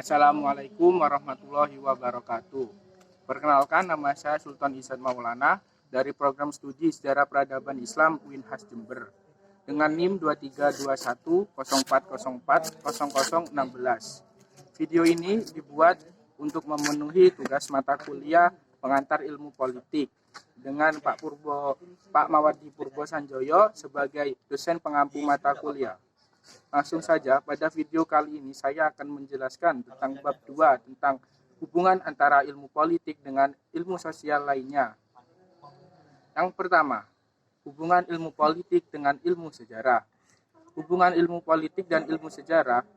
Assalamualaikum warahmatullahi wabarakatuh. Perkenalkan, nama saya Sultan Ihsan Maulana dari program studi Sejarah Peradaban Islam UINHAS Jember dengan NIM 232104040016. Video ini dibuat untuk memenuhi tugas mata kuliah pengantar ilmu politik dengan Pak Mawardi Purbo Sanjoyo sebagai dosen pengampu mata kuliah. Langsung saja, pada video kali ini saya akan menjelaskan tentang bab 2 tentang hubungan antara ilmu politik dengan ilmu sosial lainnya. Yang pertama, hubungan ilmu politik dengan ilmu sejarah. Hubungan ilmu politik dan ilmu sejarah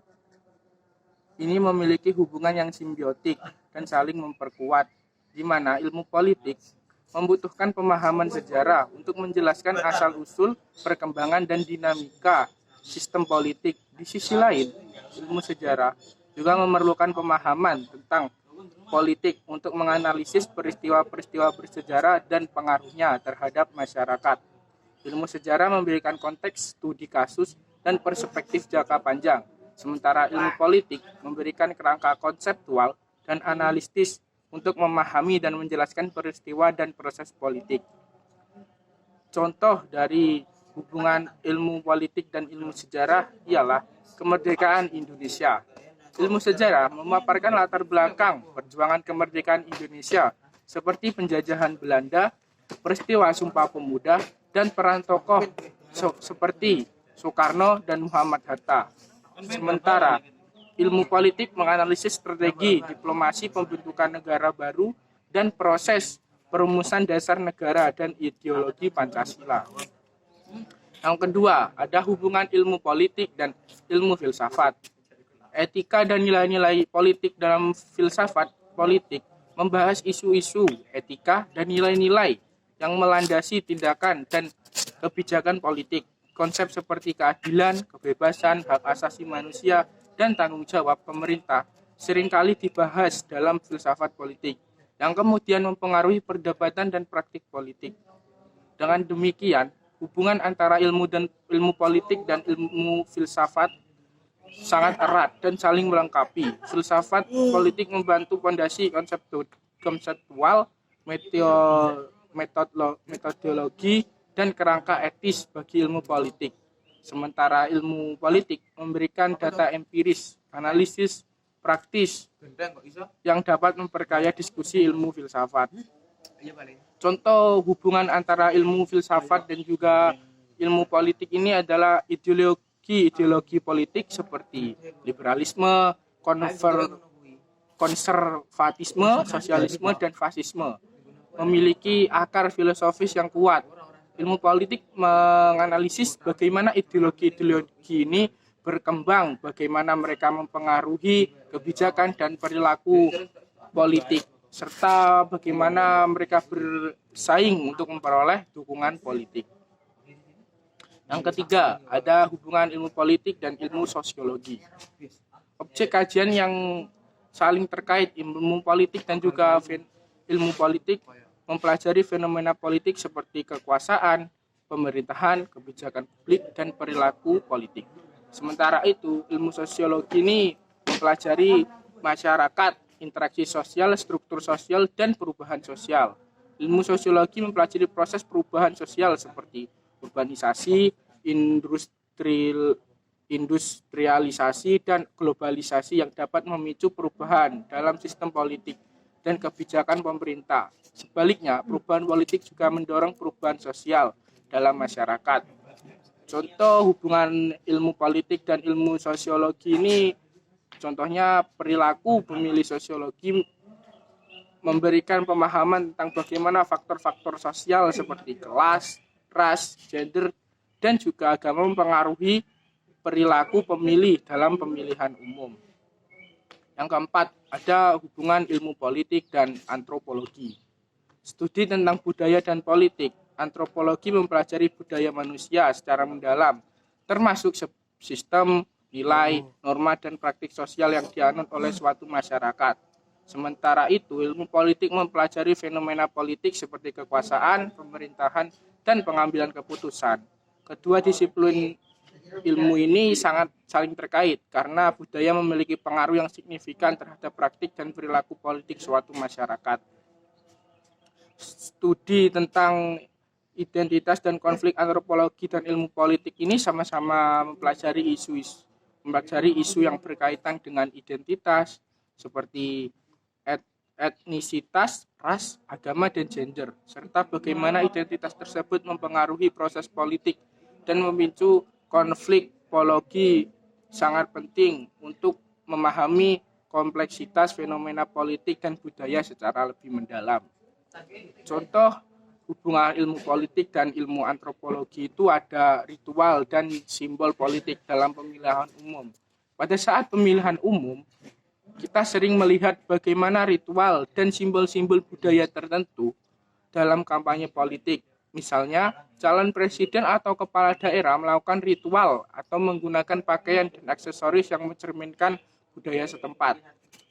ini memiliki hubungan yang simbiotik dan saling memperkuat, di mana ilmu politik membutuhkan pemahaman sejarah untuk menjelaskan asal-usul, perkembangan, dan dinamika sistem politik. Di sisi lain, ilmu sejarah juga memerlukan pemahaman tentang politik untuk menganalisis peristiwa-peristiwa bersejarah dan pengaruhnya terhadap masyarakat. Ilmu sejarah memberikan konteks studi kasus dan perspektif jangka panjang, sementara ilmu politik memberikan kerangka konseptual dan analitis untuk memahami dan menjelaskan peristiwa dan proses politik. Contoh dari hubungan ilmu politik dan ilmu sejarah ialah kemerdekaan Indonesia. Ilmu sejarah memaparkan latar belakang perjuangan kemerdekaan Indonesia seperti penjajahan Belanda, peristiwa Sumpah Pemuda, dan peran tokoh seperti Soekarno dan Muhammad Hatta. Sementara ilmu politik menganalisis strategi diplomasi pembentukan negara baru dan proses perumusan dasar negara dan ideologi Pancasila. Yang kedua, ada hubungan ilmu politik dan ilmu filsafat. Etika dan nilai-nilai politik dalam filsafat politik membahas isu-isu etika dan nilai-nilai yang melandasi tindakan dan kebijakan politik. Konsep seperti keadilan, kebebasan, hak asasi manusia, dan tanggung jawab pemerintah seringkali dibahas dalam filsafat politik, yang kemudian mempengaruhi perdebatan dan praktik politik. Dengan demikian, hubungan antara ilmu politik dan ilmu filsafat sangat erat dan saling melengkapi. Filsafat politik membantu fondasi konseptual, metodologi, dan kerangka etis bagi ilmu politik. Sementara ilmu politik memberikan data empiris, analisis praktis yang dapat memperkaya diskusi ilmu filsafat. Contoh hubungan antara ilmu filsafat dan juga ilmu politik ini adalah ideologi politik seperti liberalisme, konservatisme, sosialisme, dan fasisme. Memiliki akar filosofis yang kuat. Ilmu politik menganalisis bagaimana ideologi ini berkembang, bagaimana mereka mempengaruhi kebijakan dan perilaku politik, serta bagaimana mereka bersaing untuk memperoleh dukungan politik. Yang ketiga, ada hubungan ilmu politik dan ilmu sosiologi. Objek kajian yang saling terkait ilmu politik dan juga ilmu politik mempelajari fenomena politik seperti kekuasaan, pemerintahan, kebijakan publik, dan perilaku politik. Sementara itu, ilmu sosiologi ini mempelajari masyarakat, interaksi sosial, struktur sosial, dan perubahan sosial. Ilmu sosiologi mempelajari proses perubahan sosial seperti urbanisasi, industrialisasi, dan globalisasi yang dapat memicu perubahan dalam sistem politik dan kebijakan pemerintah. Sebaliknya, perubahan politik juga mendorong perubahan sosial dalam masyarakat. Contoh hubungan ilmu politik dan ilmu sosiologi ini, contohnya perilaku pemilih sosiologi memberikan pemahaman tentang bagaimana faktor-faktor sosial seperti kelas, ras, gender, dan juga agama mempengaruhi perilaku pemilih dalam pemilihan umum. Yang keempat, ada hubungan ilmu politik dan antropologi. Studi tentang budaya dan politik. Antropologi mempelajari budaya manusia secara mendalam, termasuk sistem, nilai, norma, dan praktik sosial yang dianut oleh suatu masyarakat. Sementara itu, ilmu politik mempelajari fenomena politik seperti kekuasaan, pemerintahan, dan pengambilan keputusan. Kedua disiplin ilmu ini sangat saling terkait karena budaya memiliki pengaruh yang signifikan terhadap praktik dan perilaku politik suatu masyarakat. Studi tentang identitas dan konflik antropologi dan ilmu politik ini sama-sama mempelajari isu yang berkaitan dengan identitas seperti etnisitas, ras, agama, dan gender, serta bagaimana identitas tersebut mempengaruhi proses politik dan memicu konflik politik. Sangat penting untuk memahami kompleksitas fenomena politik dan budaya secara lebih mendalam. Contoh hubungan ilmu politik dan ilmu antropologi itu ada ritual dan simbol politik dalam pemilihan umum. Pada saat pemilihan umum, kita sering melihat bagaimana ritual dan simbol-simbol budaya tertentu dalam kampanye politik. Misalnya, calon presiden atau kepala daerah melakukan ritual atau menggunakan pakaian dan aksesoris yang mencerminkan budaya setempat.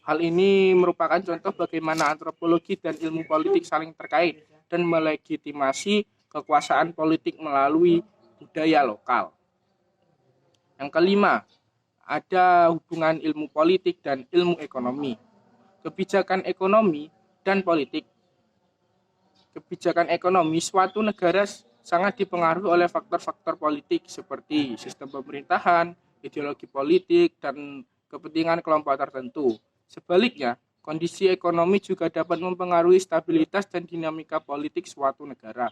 Hal ini merupakan contoh bagaimana antropologi dan ilmu politik saling terkait dan melegitimasi kekuasaan politik melalui budaya lokal. Yang kelima, ada hubungan ilmu politik dan ilmu ekonomi. Kebijakan ekonomi dan politik. Kebijakan ekonomi suatu negara sangat dipengaruhi oleh faktor-faktor politik seperti sistem pemerintahan, ideologi politik, dan kepentingan kelompok tertentu. Sebaliknya, kondisi ekonomi juga dapat mempengaruhi stabilitas dan dinamika politik suatu negara.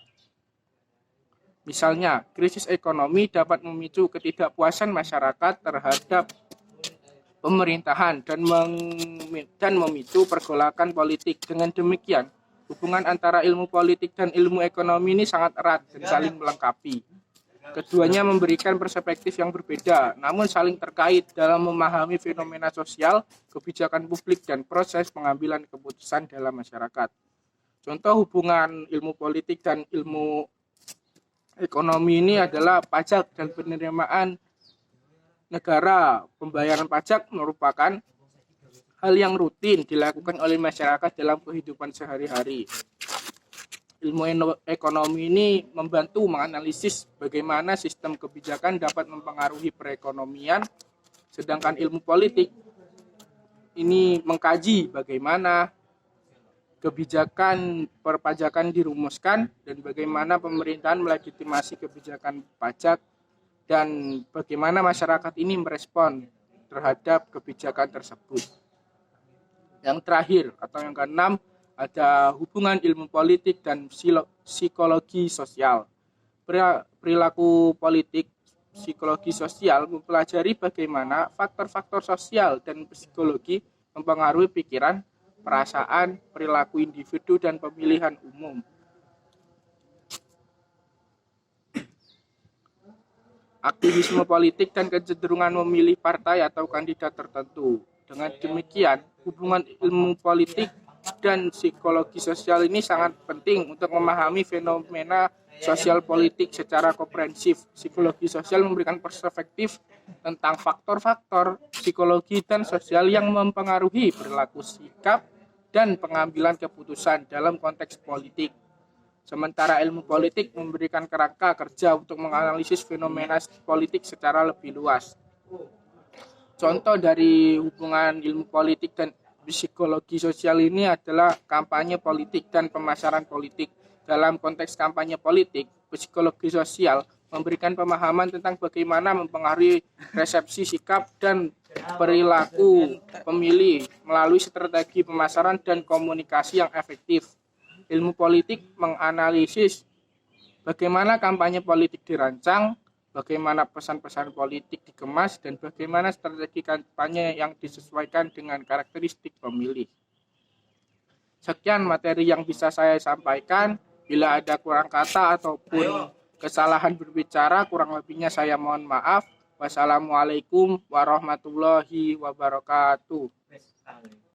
Misalnya, krisis ekonomi dapat memicu ketidakpuasan masyarakat terhadap pemerintahan dan memicu pergolakan politik. Dengan demikian, hubungan antara ilmu politik dan ilmu ekonomi ini sangat erat dan saling melengkapi. Keduanya memberikan perspektif yang berbeda, namun saling terkait dalam memahami fenomena sosial, kebijakan publik, dan proses pengambilan keputusan dalam masyarakat. Contoh hubungan ilmu politik dan ilmu ekonomi ini adalah pajak dan penerimaan negara. Pembayaran pajak merupakan hal yang rutin dilakukan oleh masyarakat dalam kehidupan sehari-hari. Ilmu ekonomi ini membantu menganalisis bagaimana sistem kebijakan dapat mempengaruhi perekonomian, sedangkan ilmu politik ini mengkaji bagaimana kebijakan perpajakan dirumuskan dan bagaimana pemerintahan melegitimasi kebijakan pajak dan bagaimana masyarakat ini merespon terhadap kebijakan tersebut. Yang terakhir atau yang keenam, ada hubungan ilmu politik dan psikologi sosial. Perilaku politik psikologi sosial mempelajari bagaimana faktor-faktor sosial dan psikologi mempengaruhi pikiran, perasaan, perilaku individu, dan pemilihan umum. Aktivisme politik dan kecenderungan memilih partai atau kandidat tertentu. Dengan demikian, hubungan ilmu politik dan psikologi sosial ini sangat penting untuk memahami fenomena sosial politik secara komprehensif. Psikologi sosial memberikan perspektif tentang faktor-faktor psikologi dan sosial yang mempengaruhi perilaku, sikap, dan pengambilan keputusan dalam konteks politik. Sementara ilmu politik memberikan kerangka kerja untuk menganalisis fenomena politik secara lebih luas. Contoh dari hubungan ilmu politik dan psikologi sosial ini adalah kampanye politik dan pemasaran politik. Dalam konteks kampanye politik, psikologi sosial memberikan pemahaman tentang bagaimana mempengaruhi resepsi, sikap, dan perilaku pemilih melalui strategi pemasaran dan komunikasi yang efektif. Ilmu politik menganalisis bagaimana kampanye politik dirancang, bagaimana pesan-pesan politik dikemas, dan bagaimana strategi kampanye yang disesuaikan dengan karakteristik pemilih. Sekian materi yang bisa saya sampaikan. Bila ada kurang kata ataupun kesalahan berbicara, kurang lebihnya saya mohon maaf. Wassalamualaikum warahmatullahi wabarakatuh.